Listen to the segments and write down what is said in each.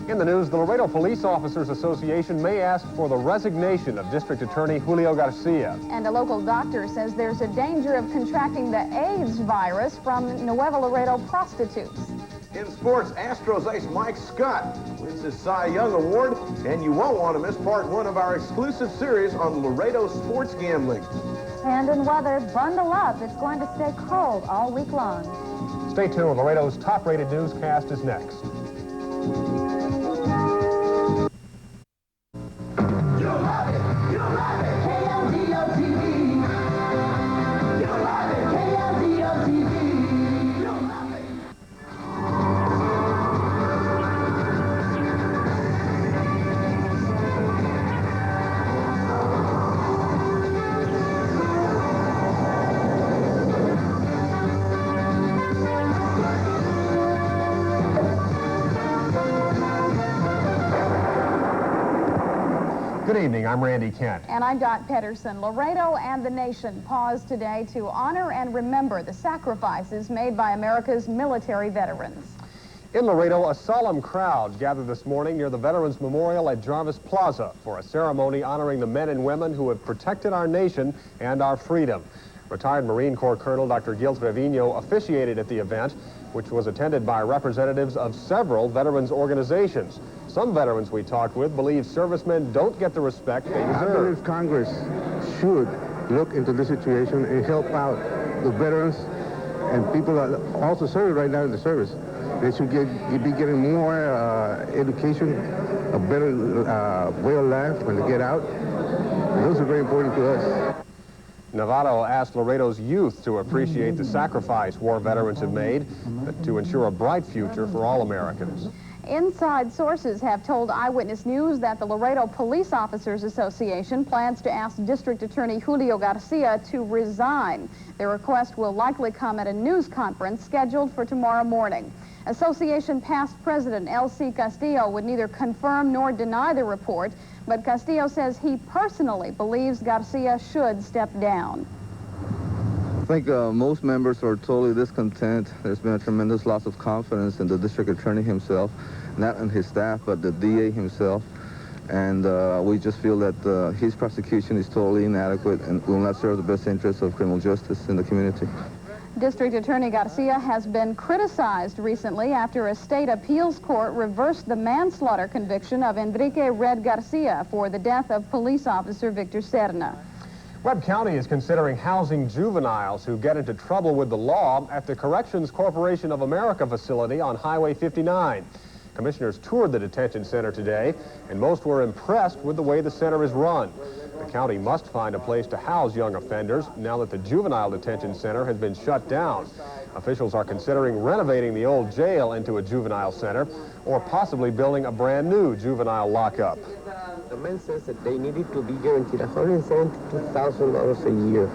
In the news, the Laredo Police Officers Association may ask for the resignation of District Attorney Julio Garcia. And a local doctor says there's a danger of contracting the AIDS virus from Nuevo Laredo prostitutes. In sports, Astros ace Mike Scott wins his Cy Young Award, and you won't want to miss part 1 of our exclusive series on Laredo sports gambling. And in weather, bundle up. It's going to stay cold all week long. Stay tuned. Laredo's top-rated newscast is next. KLDO TV. You love it, KLDO TV. You love it. Good evening, I'm Randy Kent. And I'm Dot Pedersen. Laredo and the nation pause today to honor and remember the sacrifices made by America's military veterans. In Laredo, a solemn crowd gathered this morning near the Veterans Memorial at Jarvis Plaza for a ceremony honoring the men and women who have protected our nation and our freedom. Retired Marine Corps Colonel Dr. Gil Trevino officiated at the event, which was attended by representatives of several veterans organizations. Some veterans we talked with believe servicemen don't get the respect they deserve. I believe Congress should look into this situation and help out the veterans and people that also serve right now in the service. They should be getting more education, a better way of life when they get out. Those are very important to us. Navarro asked Laredo's youth to appreciate the sacrifice war veterans have made to ensure a bright future for all Americans. Inside sources have told Eyewitness News that the Laredo Police Officers Association plans to ask District Attorney Julio Garcia to resign. The request will likely come at a news conference scheduled for tomorrow morning. Association past president L.C. Castillo would neither confirm nor deny the report, but Castillo says he personally believes Garcia should step down. I think most members are totally discontent. There's been a tremendous loss of confidence in the district attorney himself, not in his staff, but the DA himself. And we just feel that his prosecution is totally inadequate and will not serve the best interests of criminal justice in the community. District Attorney Garcia has been criticized recently after a state appeals court reversed the manslaughter conviction of Enrique Red Garcia for the death of police officer Victor Serna. Webb County is considering housing juveniles who get into trouble with the law at the Corrections Corporation of America facility on Highway 59. Commissioners toured the detention center today, and most were impressed with the way the center is run. The county must find a place to house young offenders now that the juvenile detention center has been shut down. Officials are considering renovating the old jail into a juvenile center or possibly building a brand new juvenile lockup. The man says that they needed to be guaranteed $172,000 a year,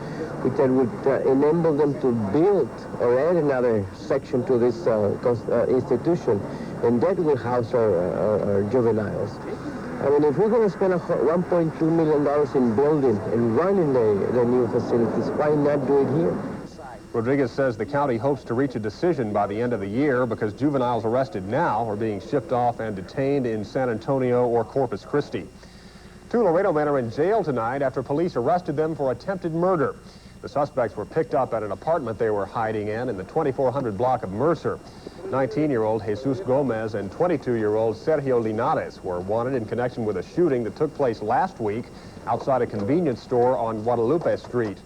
which would enable them to build or add another section to this institution, and that will house our juveniles. I mean, if we're going to spend $1.2 million in building and running the new facilities, why not do it here? Rodriguez says the county hopes to reach a decision by the end of the year because juveniles arrested now are being shipped off and detained in San Antonio or Corpus Christi. 2 Laredo men are in jail tonight after police arrested them for attempted murder. The suspects were picked up at an apartment they were hiding in the 2400 block of Mercer. 19-year-old Jesus Gomez and 22-year-old Sergio Linares were wanted in connection with a shooting that took place last week outside a convenience store on Guadalupe Street.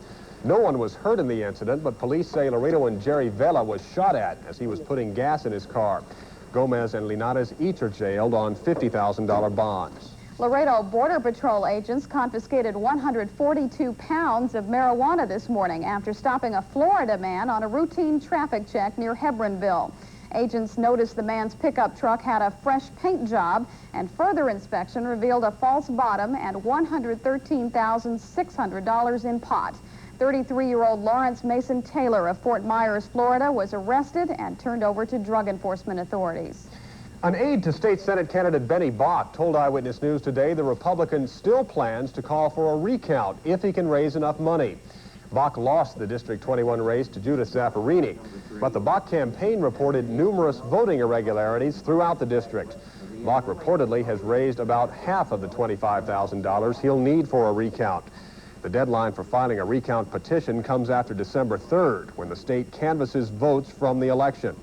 No one was hurt in the incident, but police say Laredoan Jerry Vela was shot at as he was putting gas in his car. Gomez and Linares each are jailed on $50,000 bonds. Laredo Border Patrol agents confiscated 142 pounds of marijuana this morning after stopping a Florida man on a routine traffic check near Hebronville. Agents noticed the man's pickup truck had a fresh paint job, and further inspection revealed a false bottom and $113,600 in pot. 33-year-old Lawrence Mason Taylor of Fort Myers, Florida, was arrested and turned over to drug enforcement authorities. An aide to State Senate candidate Benny Bach told Eyewitness News today the Republican still plans to call for a recount if he can raise enough money. Bach lost the District 21 race to Judith Zapparini, but the Bach campaign reported numerous voting irregularities throughout the district. Bach reportedly has raised about half of the $25,000 he'll need for a recount. The deadline for filing a recount petition comes after December 3rd, when the state canvasses votes from the election.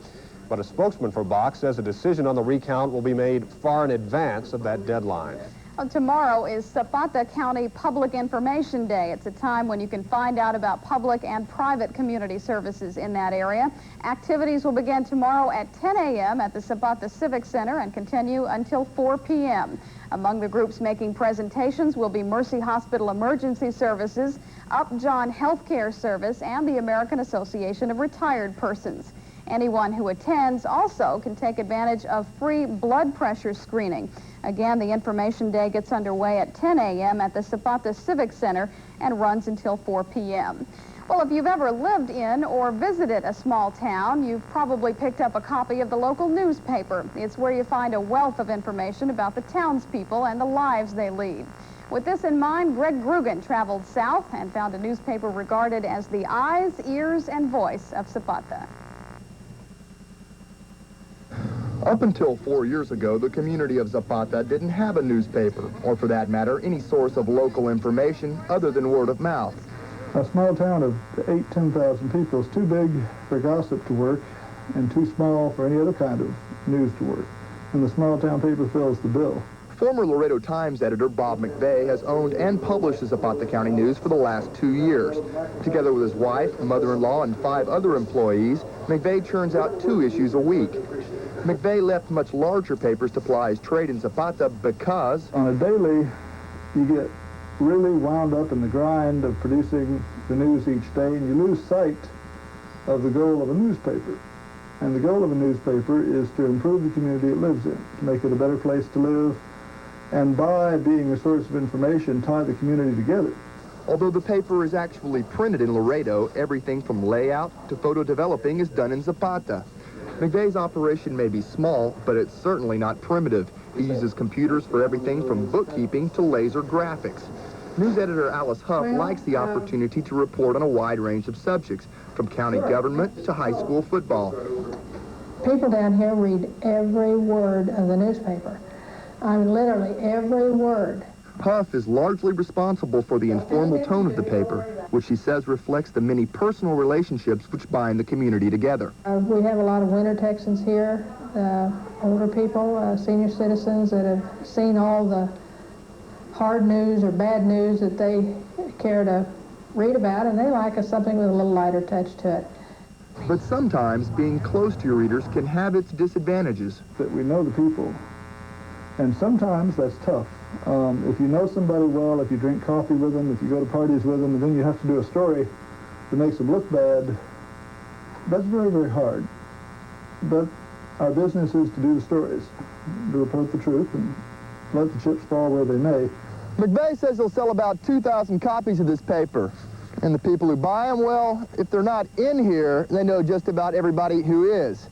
But a spokesman for Bach says a decision on the recount will be made far in advance of that deadline. Well, tomorrow is ZAPATA County Public Information Day. It's a time when you can find out about public and private community services in that area. Activities will begin tomorrow at 10 a.m. at the ZAPATA Civic Center and continue until 4 p.m. Among the groups making presentations will be Mercy Hospital Emergency Services, Upjohn Healthcare Service, and the American Association of Retired Persons. Anyone who attends also can take advantage of free blood pressure screening. Again, the Information Day gets underway at 10 a.m. at the ZAPATA Civic Center and runs until 4 p.m. Well, if you've ever lived in or visited a small town, you've probably picked up a copy of the local newspaper. It's where you find a wealth of information about the townspeople and the lives they lead. With this in mind, Greg Grugan traveled south and found a newspaper regarded as the eyes, ears, and voice of ZAPATA. Up until 4 years ago, the community of ZAPATA didn't have a newspaper, or for that matter, any source of local information other than word of mouth. A small town of 10,000 people is too big for gossip to work and too small for any other kind of news to work. And the small town paper fills the bill. Former Laredo Times editor Bob McVeigh has owned and published the ZAPATA County News for the last 2 years. Together with his wife, mother-in-law, and 5 other employees, McVeigh churns out 2 issues a week. McVeigh left much larger papers to ply his trade in ZAPATA because on a daily, you get really wound up in the grind of producing the news each day, and you lose sight of the goal of a newspaper. And the goal of a newspaper is to improve the community it lives in, to make it a better place to live, and by being a source of information, tie the community together. Although the paper is actually printed in Laredo, everything from layout to photo developing is done in ZAPATA. McVeigh's operation may be small, but it's certainly not primitive. He uses computers for everything from bookkeeping to laser graphics. News editor Alice Huff likes the opportunity to report on a wide range of subjects, from county government to high school football. People down here read every word of the newspaper. I mean, literally every word. Huff is largely responsible for the informal tone of the paper, which she says reflects the many personal relationships which bind the community together. We have a lot of winter Texans here, older people, senior citizens that have seen all the hard news or bad news that they care to read about, and they like something with a little lighter touch to it. But sometimes being close to your readers can have its disadvantages. That we know the people, and sometimes that's tough. If you know somebody well, if you drink coffee with them, if you go to parties with them, and then you have to do a story that makes them look bad, that's very, very hard. But our business is to do the stories, to report the truth, and let the chips fall where they may. McVeigh says he'll sell about 2,000 copies of this paper. And the people who buy them, well, if they're not in here, they know just about everybody who is.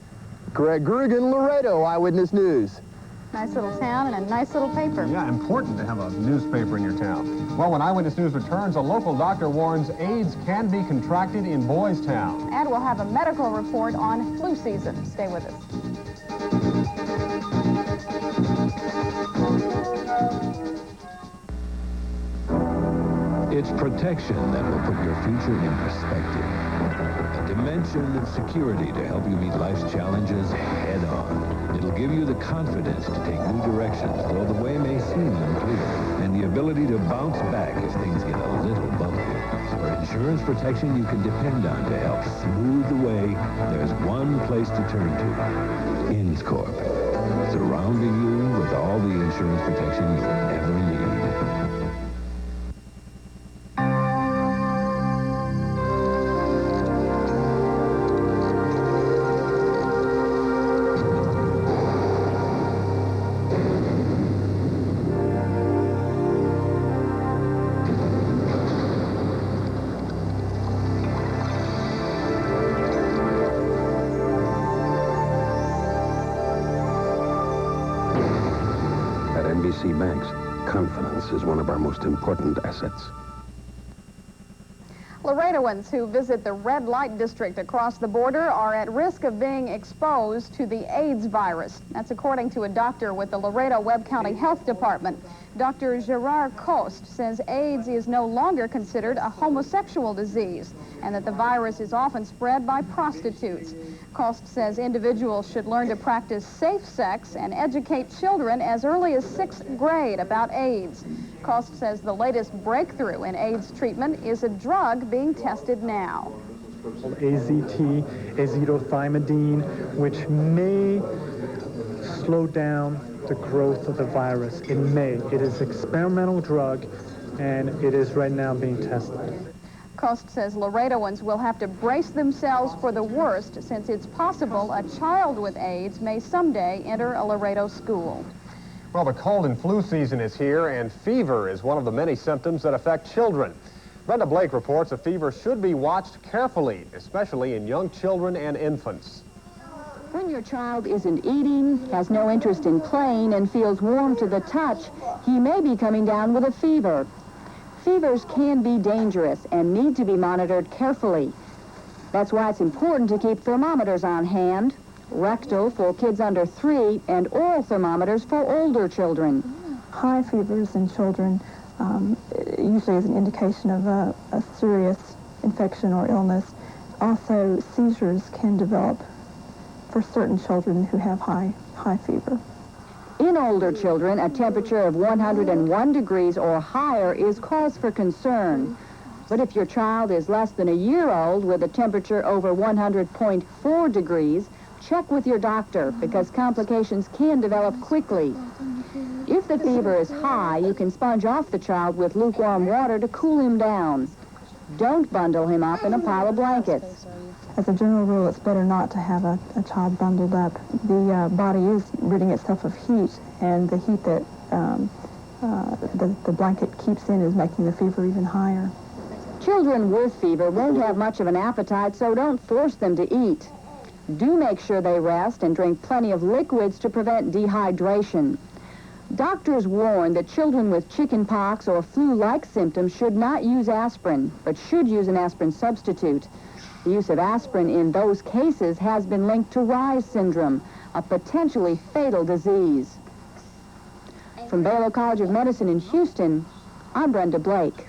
Greg Grugan, Laredo, Eyewitness News. Nice little town and a nice little paper. Yeah, important to have a newspaper in your town. Well, when Eyewitness News returns, a local doctor warns AIDS can be contracted in Boys Town. And we'll have a medical report on flu season. Stay with us. It's protection that will put your future in perspective. A dimension of security to help you meet life's challenges head on. It'll give you the confidence to take new directions, though the way may seem unclear, and the ability to bounce back if things get a little bumpy. For insurance protection you can depend on to help smooth the way, there's one place to turn to. Inscorp. Surrounding you with all the insurance protection you'll ever need. Banks, confidence is one of our most important assets. Laredo Laredoans who visit the red light district across the border are at risk of being exposed to the AIDS virus. That's according to a doctor with the Laredo Webb County Health Department. Dr. Gerard Coste says AIDS is no longer considered a homosexual disease and that the virus is often spread by prostitutes. Coste says individuals should learn to practice safe sex and educate children as early as 6th grade about AIDS. Coste says the latest breakthrough in AIDS treatment is a drug being tested now. AZT, azithromycin, which may slow down the growth of the virus. It may. It is an experimental drug, and it is right now being tested. Coste says Laredoans will have to brace themselves for the worst since it's possible a child with AIDS may someday enter a Laredo school. Well, the cold and flu season is here, and fever is one of the many symptoms that affect children. Brenda Blake reports a fever should be watched carefully, especially in young children and infants. When your child isn't eating, has no interest in playing, and feels warm to the touch, he may be coming down with a fever. Fevers can be dangerous and need to be monitored carefully. That's why it's important to keep thermometers on hand, rectal for kids under 3, and oral thermometers for older children. High fevers in children usually is an indication of a serious infection or illness. Also, seizures can develop for certain children who have high fever. In older children, a temperature of 101 degrees or higher is cause for concern. But if your child is less than a year old with a temperature over 100.4 degrees, check with your doctor because complications can develop quickly. If the fever is high, you can sponge off the child with lukewarm water to cool him down. Don't bundle him up in a pile of blankets. As a general rule, it's better not to have a child bundled up. The body is ridding itself of heat, and the heat that the blanket keeps in is making the fever even higher. Children with fever won't have much of an appetite, so don't force them to eat. Do make sure they rest and drink plenty of liquids to prevent dehydration. Doctors warn that children with chicken pox or flu-like symptoms should not use aspirin, but should use an aspirin substitute. The use of aspirin in those cases has been linked to Reye's syndrome, a potentially fatal disease. From Baylor College of Medicine in Houston, I'm Brenda Blake.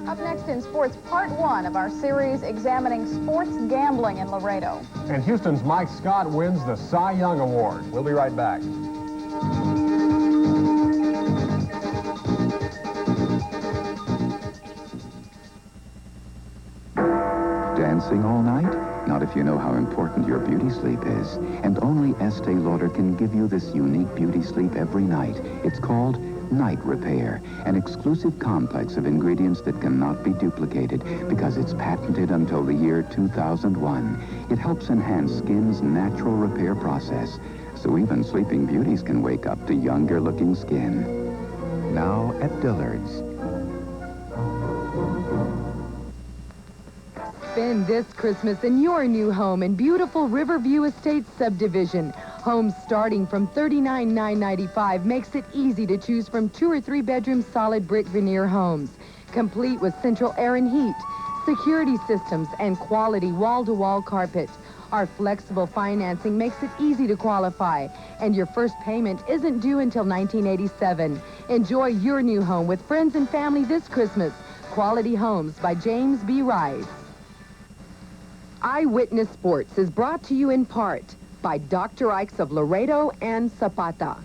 Up next in sports, part 1 of our series examining sports gambling in Laredo. And Houston's Mike Scott wins the Cy Young Award. We'll be right back. Dancing all night? Not if you know how important your beauty sleep is. And only Estee Lauder can give you this unique beauty sleep every night. It's called Night Repair, an exclusive complex of ingredients that cannot be duplicated because it's patented until the year 2001. It helps enhance skin's natural repair process, so even sleeping beauties can wake up to younger-looking skin. Now at Dillard's. Spend this Christmas in your new home in beautiful Riverview Estates subdivision. Homes starting from $39,995 makes it easy to choose from 2 or 3 bedroom solid brick veneer homes, complete with central air and heat, security systems, and quality wall-to-wall carpet. Our flexible financing makes it easy to qualify, and your first payment isn't due until 1987. Enjoy your new home with friends and family this Christmas. Quality Homes by James B. Rice. Eyewitness Sports is brought to you in part by Dr. Ike's of Laredo and ZAPATA.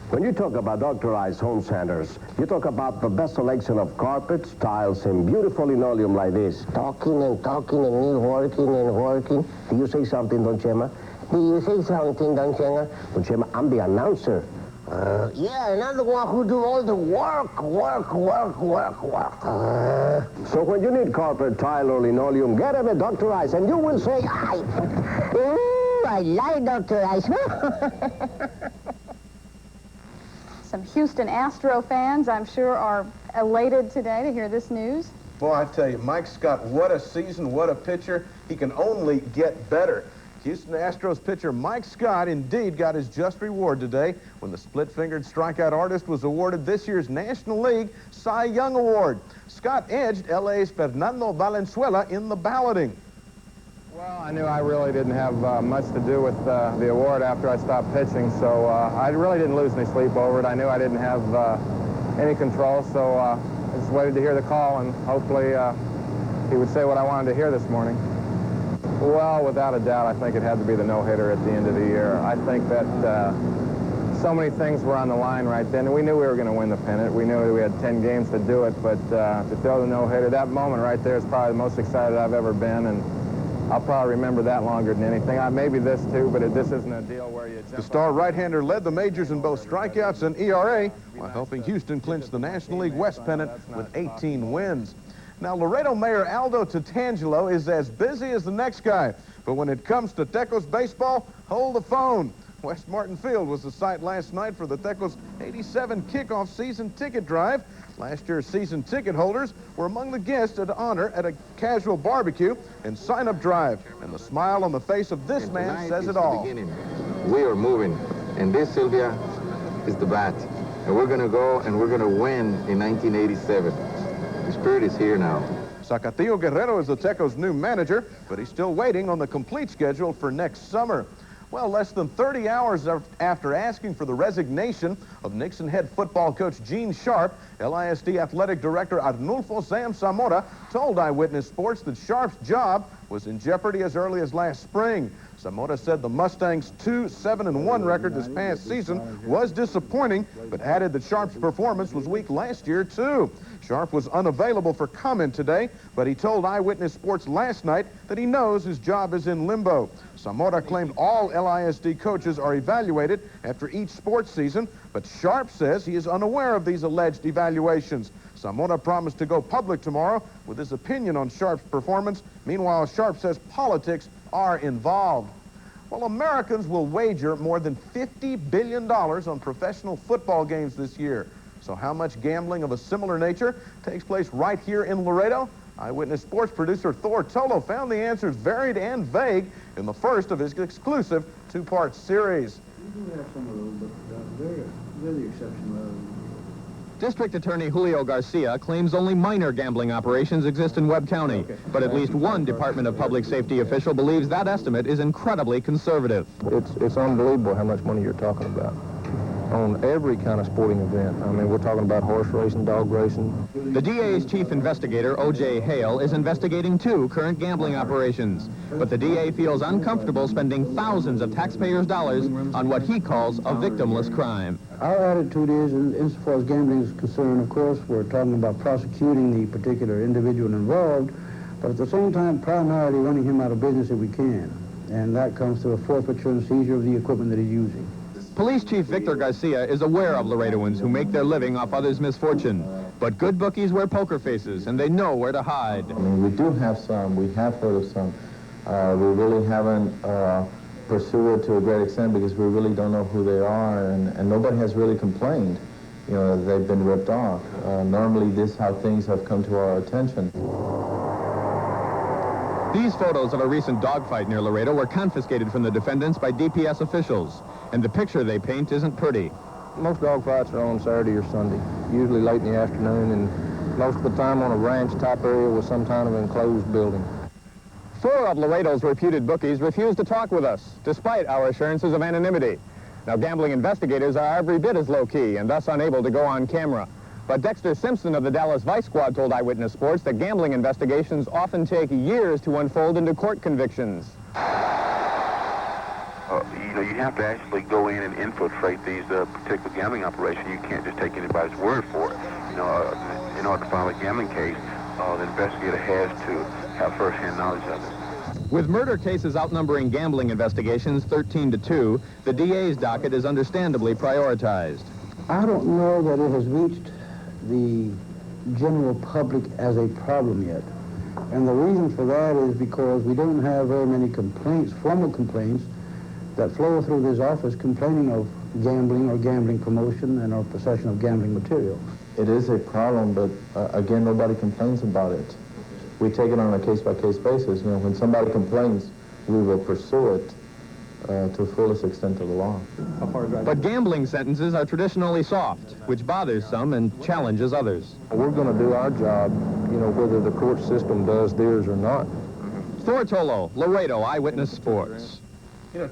When you talk about Dr. Ike's Home Centers, you talk about the best selection of carpets, tiles, and beautiful linoleum like this. Talking and talking and you working and working. Do you say something, Don Chema? Do you say something, Don Chema? Don Chema, I'm the announcer. Yeah, and I'm the one who do all the work. So when you need carpet, tile, or linoleum, get them at Dr. Ice, and you will say, ooh, I like Dr. Ice. Some Houston Astro fans, I'm sure, are elated today to hear this news. Boy, I tell you, Mike Scott, what a season, what a pitcher. He can only get better. Houston Astros pitcher Mike Scott indeed got his just reward today when the split-fingered strikeout artist was awarded this year's National League Cy Young Award. Scott edged LA's Fernando Valenzuela in the balloting. Well, I knew I really didn't have much to do with the award after I stopped pitching, so I really didn't lose any sleep over it. I knew I didn't have any control, so I just waited to hear the call, and hopefully he would say what I wanted to hear this morning. Well, without a doubt, I think it had to be the no-hitter at the end of the year. I think that so many things were on the line right then, and we knew we were going to win the pennant. We knew we had 10 games to do it, but to throw the no-hitter, that moment right there is probably the most excited I've ever been, and I'll probably remember that longer than anything. Maybe this too, but this isn't a deal where you jump. The star right-hander led the majors in both strikeouts and ERA while helping Houston clinch the National League West pennant with 18 wins. Now, Laredo Mayor Aldo Tatangelo is as busy as the next guy, but when it comes to Tecos baseball, hold the phone. West Martin Field was the site last night for the Tecos 87 kickoff season ticket drive. Last year's season ticket holders were among the guests at honor at a casual barbecue and sign-up drive. And the smile on the face of this man says it all. We are moving, and this, Sylvia, is the bat. And we're going to go and we're going to win in 1987. The spirit is here now. Zacatillo Guerrero is the Tecos' new manager, but he's still waiting on the complete schedule for next summer. Well, less than 30 hours after asking for the resignation of Nixon head football coach Gene Sharp, LISD athletic director Arnulfo Sam Zamora told Eyewitness Sports that Sharp's job was in jeopardy as early as last spring. Zamora said the Mustangs' 2-7-1 record this past season was disappointing, but added that Sharp's performance was weak last year, too. Sharp was unavailable for comment today, but he told Eyewitness Sports last night that he knows his job is in limbo. Zamora claimed all LISD coaches are evaluated after each sports season, but Sharp says he is unaware of these alleged evaluations. Zamora promised to go public tomorrow with his opinion on Sharp's performance. Meanwhile, Sharp says politics are involved. Well, Americans will wager more than $50 billion on professional football games this year. So how much gambling of a similar nature takes place right here in Laredo? Eyewitness Sports producer Thor Tolo found the answers varied and vague in the first of his exclusive two-part series. We do have some of those, but they're the exception. District Attorney Julio Garcia claims only minor gambling operations exist in Webb County, but at least one Department of Public Safety official believes that estimate is incredibly conservative. It's unbelievable how much money you're talking about on every kind of sporting event. I mean, we're talking about horse racing, dog racing. The DA's chief investigator, O.J. Hale, is investigating 2 current gambling operations, but the DA feels uncomfortable spending thousands of taxpayers' dollars on what he calls a victimless crime. Our attitude is, insofar as gambling is concerned, of course, we're talking about prosecuting the particular individual involved, but at the same time, primarily running him out of business if we can. And that comes through a forfeiture and seizure of the equipment that he's using. Police Chief Victor Garcia is aware of Laredoans who make their living off others' misfortune. But good bookies wear poker faces, and they know where to hide. I mean, we do have some. We have heard of some. We really haven't pursued it to a great extent because we really don't know who they are, and nobody has really complained, you know, that they've been ripped off. Normally, this is how things have come to our attention. These photos of a recent dogfight near Laredo were confiscated from the defendants by D.P.S. officials, and the picture they paint isn't pretty. Most dog fights are on Saturday or Sunday, usually late in the afternoon, and most of the time on a ranch-type area with some kind of enclosed building. 4 of Laredo's reputed bookies refused to talk with us, despite our assurances of anonymity. Now, gambling investigators are every bit as low-key and thus unable to go on camera. But Dexter Simpson of the Dallas Vice Squad told Eyewitness Sports that gambling investigations often take years to unfold into court convictions. You know, you have to actually go in and infiltrate these particular gambling operations. You can't just take anybody's word for it. You know, in order to file a gambling case, the investigator has to have first-hand knowledge of it. With murder cases outnumbering gambling investigations 13-2, the DA's docket is understandably prioritized. I don't know that it has reached the general public as a problem yet. And the reason for that is because we don't have very many complaints, formal complaints, that flow through this office complaining of gambling or gambling promotion and or possession of gambling material. It is a problem, but again, nobody complains about it. We take it on a case-by-case basis. You know, when somebody complains, we will pursue it. to the fullest extent of the law. But gambling sentences are traditionally soft, which bothers some and challenges others. We're going to do our job, whether the court system does theirs or not. Thor Tolo, Laredo, Eyewitness Sports.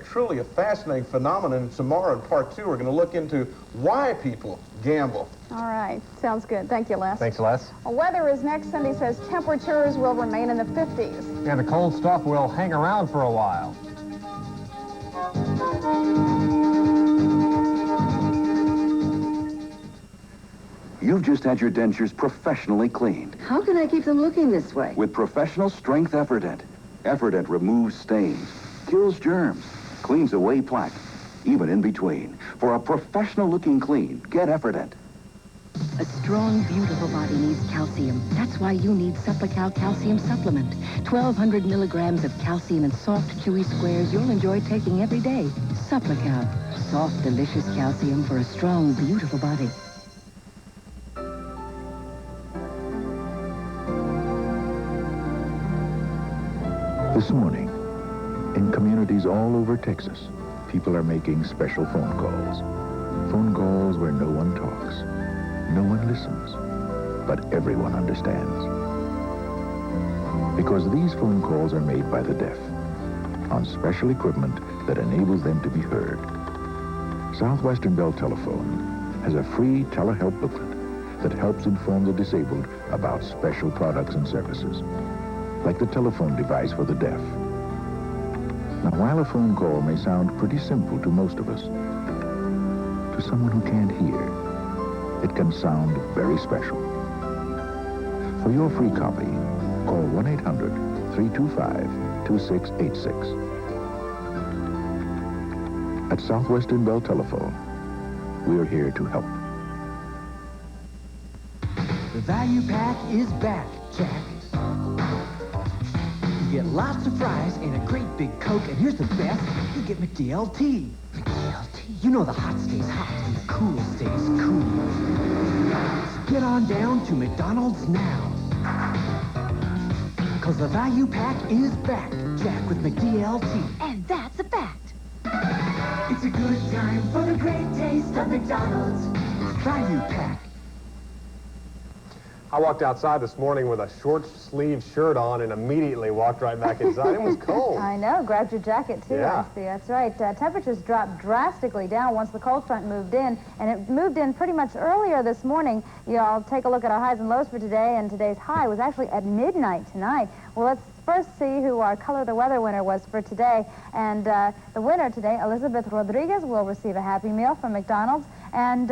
Truly a fascinating phenomenon. And tomorrow in part 2, we're going to look into why people gamble. All right. Sounds good. Thank you, Les. Thanks, Les. Well, weather is next. Cindy says temperatures will remain in the 50s. And the cold stuff will hang around for a while. You've just had your dentures professionally cleaned. How can I keep them looking this way? With professional strength Efferdent. Efferdent removes stains, kills germs, cleans away plaque, even in between. For a professional-looking clean, get Efferdent. A strong, beautiful body needs calcium. That's why you need Supplical Calcium Supplement. 1,200 milligrams of calcium in soft, chewy squares you'll enjoy taking every day. Supplical. Soft, delicious calcium for a strong, beautiful body. This morning, in communities all over Texas, people are making special phone calls. Phone calls where no one talks, no one listens, but everyone understands. Because these phone calls are made by the deaf, on special equipment that enables them to be heard. Southwestern Bell Telephone has a free telehelp booklet that helps inform the disabled about special products and services, like the telephone device for the deaf. Now, while a phone call may sound pretty simple to most of us, to someone who can't hear, it can sound very special. For your free copy, call 1-800-325-2686. At Southwestern Bell Telephone, we're here to help. The value pack is back, Jack. You get lots of fries and a great big Coke, and here's the best, you get McDLT. McDLT, you know the hot stays hot and the cool stays cool. So get on down to McDonald's now. Cause the value pack is back, Jack, with McDLT. And that's a fact. It's a good time for the great taste of McDonald's. Value pack. I walked outside this morning with a short-sleeved shirt on and immediately walked right back inside. It was cold. I know. Grabbed your jacket, too. Yeah. I see. That's right. Temperatures dropped drastically down once the cold front moved in, and it moved in pretty much earlier this morning. I'll take a look at our highs and lows for today, and today's high was actually at midnight tonight. Well, let's first see who our Color the Weather winner was for today. And the winner today, Elizabeth Rodriguez, will receive a Happy Meal from McDonald's. And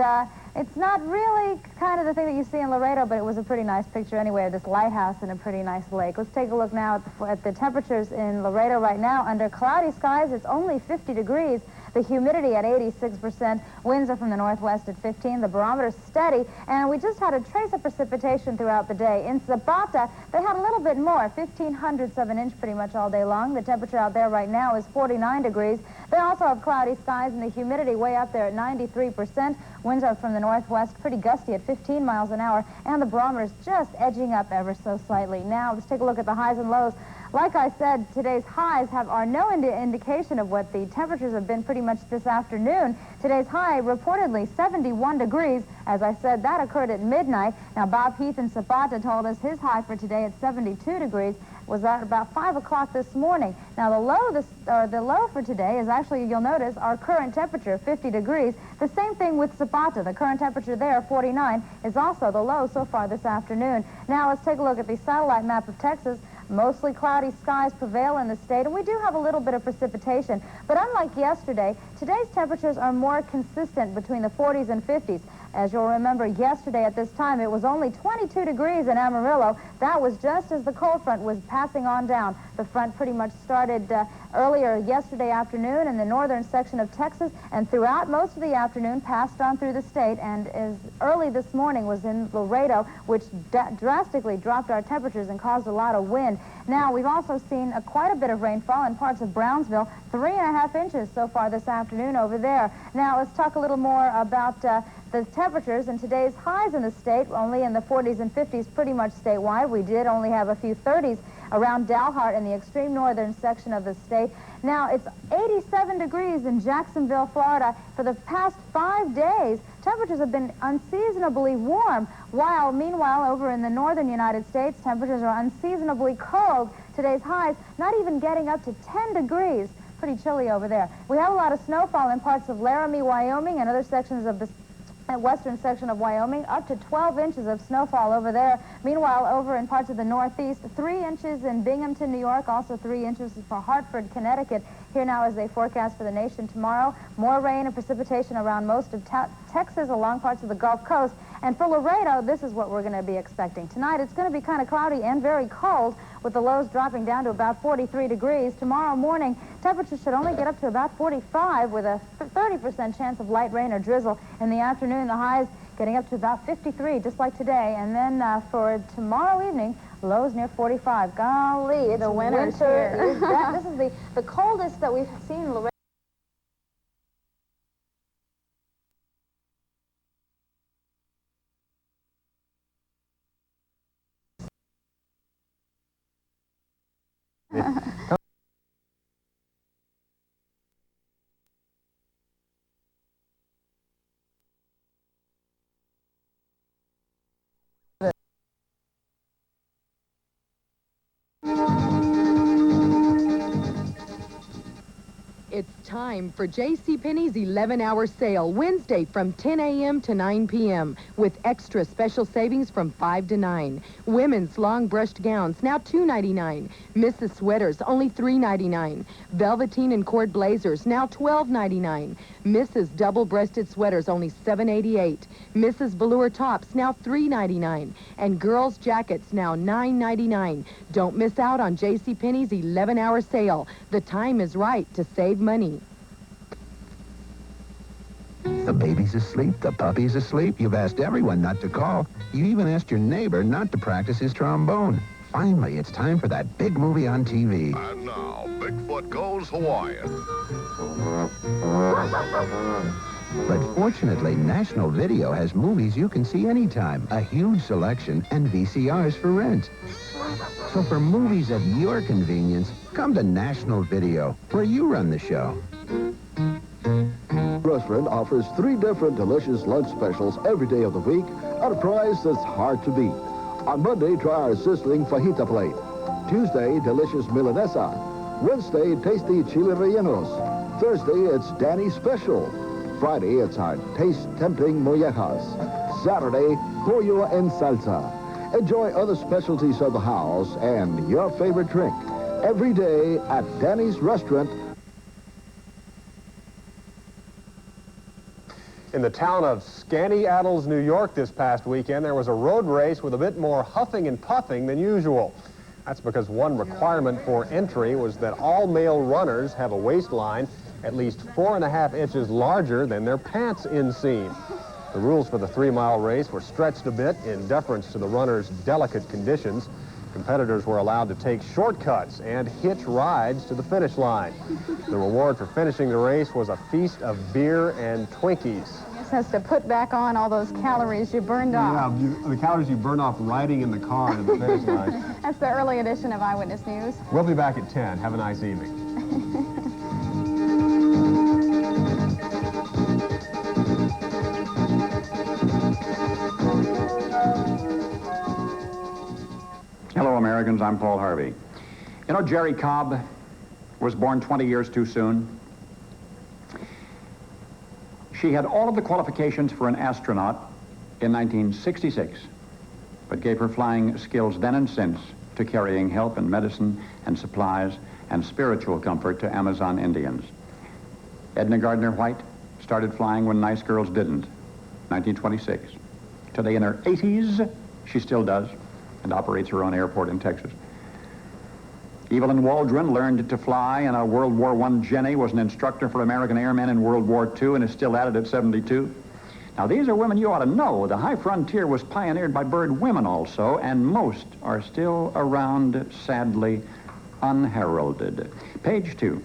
it's not really kind of the thing that you see in Laredo, but it was a pretty nice picture anyway of this lighthouse and a pretty nice lake. Let's take a look now at the temperatures in Laredo right now. Under cloudy skies, it's only 50 degrees. The humidity at 86%. Winds are from the northwest at 15. The barometer's steady. And we just had a trace of precipitation throughout the day. In ZAPATA, they had a little bit more, 1/1500ths of an inch pretty much all day long. The temperature out there right now is 49 degrees. They also have cloudy skies and the humidity way up there at 93%. Winds are from the northwest, pretty gusty at 15 miles an hour. And the barometer's just edging up ever so slightly. Now, let's take a look at the highs and lows. Like I said, today's highs are no indication of what the temperatures have been pretty much this afternoon. Today's high reportedly 71 degrees. As I said, that occurred at midnight. Now, Bob Heath in ZAPATA told us his high for today at 72 degrees was at about 5 o'clock this morning. Now, the low for today is actually, you'll notice, our current temperature, 50 degrees. The same thing with ZAPATA. The current temperature there, 49, is also the low so far this afternoon. Now, let's take a look at the satellite map of Texas. Mostly cloudy skies prevail in the state, and we do have a little bit of precipitation. But unlike yesterday, today's temperatures are more consistent between the 40s and 50s. As you'll remember, yesterday at this time, it was only 22 degrees in Amarillo. That was just as the cold front was passing on down. The front pretty much started earlier yesterday afternoon in the northern section of Texas, and throughout most of the afternoon passed on through the state, and as early this morning was in Laredo, which drastically dropped our temperatures and caused a lot of wind. Now, we've also seen quite a bit of rainfall in parts of Brownsville, 3.5 inches so far this afternoon over there. Now, let's talk a little more about the temperature. temperatures, and today's highs in the state only in the 40s and 50s pretty much statewide. We did only have a few 30s around Dalhart in the extreme northern section of the state. Now, it's 87 degrees in Jacksonville, Florida. For the past 5 days, temperatures have been unseasonably warm, while meanwhile over in the northern United States, temperatures are unseasonably cold. Today's highs not even getting up to 10 degrees. Pretty chilly over there. We have a lot of snowfall in parts of Laramie, Wyoming, and other sections of the western section of Wyoming, up to 12 inches of snowfall over there. Meanwhile, over in parts of the northeast, 3 inches in Binghamton, New York, also 3 inches for Hartford, Connecticut. Here now as they forecast for the nation tomorrow, more rain and precipitation around most of Texas, along parts of the Gulf Coast. And for Laredo, this is what we're going to be expecting. Tonight, it's going to be kind of cloudy and very cold, with the lows dropping down to about 43 degrees. Tomorrow morning, temperatures should only get up to about 45, with a 30% chance of light rain or drizzle. In the afternoon, the highs getting up to about 53, just like today. And then for tomorrow evening, lows near 45. Golly, it's the winter's winter. here. This is the coldest that we've seen in Laredo. It's time for JCPenney's 11-hour sale, Wednesday from 10 a.m. to 9 p.m. with extra special savings from 5 to 9. Women's long brushed gowns, now $2.99. Mrs. sweaters, only $3.99. Velveteen and cord blazers, now $12.99. Mrs. double-breasted sweaters, only $7.88. Mrs. velour tops, now $3.99. And girls' jackets, now $9.99. Don't miss out on JCPenney's 11-hour sale. The time is right to save money. The baby's asleep, the puppy's asleep. You've asked everyone not to call. You even asked your neighbor not to practice his trombone. Finally, it's time for that big movie on TV. And now, Bigfoot Goes Hawaiian. But fortunately, National Video has movies you can see anytime, a huge selection, and VCRs for rent. So for movies at your convenience, come to National Video, where you run the show. Restaurant offers 3 different delicious lunch specials every day of the week at a price that's hard to beat. On Monday, try our sizzling fajita plate. Tuesday, delicious milanesa. Wednesday, tasty chile rellenos. Thursday, it's Danny's Special. Friday, it's our taste-tempting mollejas. Saturday, pollo en salsa. Enjoy other specialties of the house and your favorite drink every day at Danny's Restaurant. In the town of Skaneateles, New York this past weekend, there was a road race with a bit more huffing and puffing than usual. That's because one requirement for entry was that all male runners have a waistline at least 4.5 inches larger than their pants inseam. The rules for the 3-mile race were stretched a bit in deference to the runners' delicate conditions. Competitors were allowed to take shortcuts and hitch rides to the finish line. The reward for finishing the race was a feast of beer and Twinkies. This has to put back on all those calories you burned off. Yeah, the calories you burn off riding in the car to the finish line. That's the early edition of Eyewitness News. We'll be back at 10. Have a nice evening. Hello, Americans. I'm Paul Harvey. You know, Jerry Cobb was born 20 years too soon. She had all of the qualifications for an astronaut in 1966, but gave her flying skills then and since to carrying help and medicine and supplies and spiritual comfort to Amazon Indians. Edna Gardner White started flying when nice girls didn't, 1926. Today in her 80s, she still does, and operates her own airport in Texas. Evelyn Waldron learned to fly in a World War I Jenny, was an instructor for American airmen in World War II, and is still at it at 72. Now, these are women you ought to know. The high frontier was pioneered by bird women also, and most are still around, sadly, unheralded. Page 2.